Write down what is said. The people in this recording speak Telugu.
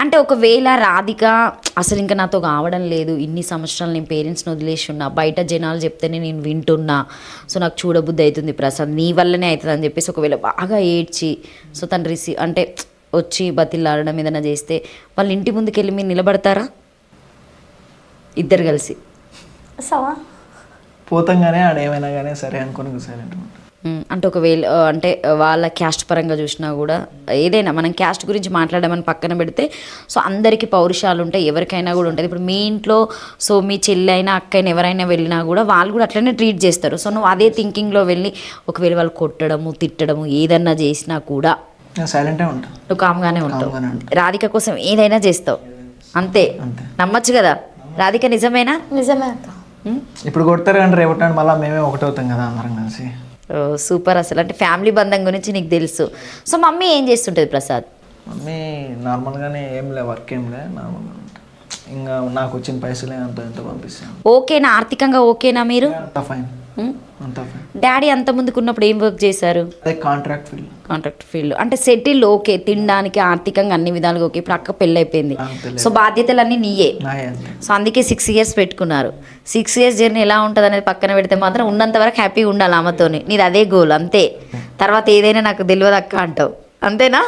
అంటే ఒకవేళ రాధిక అసలు ఇంకా నాతో కావడం లేదు, ఇన్ని సంవత్సరాలు నేను పేరెంట్స్ని వదిలేసి ఉన్నా, బయట జనాలు చెప్తేనే నేను వింటున్నా, సో నాకు చూడబుద్ధి అవుతుంది ప్రసాద్, నీ వల్లనే అవుతుంది అని చెప్పేసి ఒకవేళ బాగా ఏడ్చి సో తను అంటే వచ్చి బతిలాడడం ఏదైనా చేస్తే వాళ్ళ ఇంటి ముందుకు వెళ్ళి మీరు నిలబడతారా ఇద్దరు కలిసి? సవా పోతంగానే ఆడేమైనా కానీ సరే అనుకుని సైలెంట్ అంటే ఒకవేళ అంటే వాళ్ళ క్యాస్ట్ పరంగా చూసినా కూడా ఏదైనా మనం క్యాస్ట్ గురించి మాట్లాడమని పక్కన పెడితే సో అందరికీ పౌరుషాలు ఉంటాయి, ఎవరికైనా కూడా ఉంటుంది. ఇప్పుడు మీ ఇంట్లో సో మీ చెల్లి అయినా అక్క అయినా ఎవరైనా వెళ్ళినా కూడా వాళ్ళు కూడా అట్లనే ట్రీట్ చేస్తారు. సో నువ్వు అదే థింకింగ్లో వెళ్ళి ఒకవేళ వాళ్ళు కొట్టడము తిట్టడము ఏదన్నా చేసినా కూడా సైలెంటే ఉంటాను, నువ్వు కామ్గానే ఉంటావు, రాధిక కోసం ఏదైనా చేస్తావు, అంతే నమ్మచ్చు కదా రాధిక? నిజమేనా? నిజమే అక్క. ఇప్పుడు కొడతారు కానీ రేపటి మళ్ళీ మేమే ఒకటవుతాం కదా అందరం కలిసి. సూపర్. అసలు అంటే ఫ్యామిలీ బంధం గురించి నీకు తెలుసు. సో మమ్మీ ఏం చేస్తుంటుంది ప్రసాద్? మమ్మీ నార్మల్గానే ఏం లే, వర్క్ ఏం లే, నార్మల్గా ఇంకా నాకు వచ్చిన పైసలే అంత ఎంత పంపిస్తాను. ఓకేనా ఆర్థికంగా? ఓకేనా మీరు? అంతా ఫైన్, అంతా ఫైన్. డాడీ అంత ముందుకు ఉన్నప్పుడు ఏం వర్క్ చేశారు? అదే కాంట్రాక్ట్ ఫీల్డ్. కాంట్రాక్ట్ ఫీల్డ్ అంటే సెటిల్, ఓకే, తినడానికి ఆర్థికంగా అన్ని విధాలుగా ఓకే. ఇప్పుడు అక్క పెళ్ళి అయిపోయింది, సో బాధ్యతలన్నీ నీయే. సో అందుకే 6 years పెట్టుకున్నారు. 6 years జర్నీ ఎలా ఉంటుంది అనేది పక్కన పెడితే మాత్రం ఉన్నంత వరకు హ్యాపీగా ఉండాలి ఆమెతోని. నీది అదే గోల్ అంతే. తర్వాత ఏదైనా నాకు తెలియదు అక్క అంటావు, అంతేనా?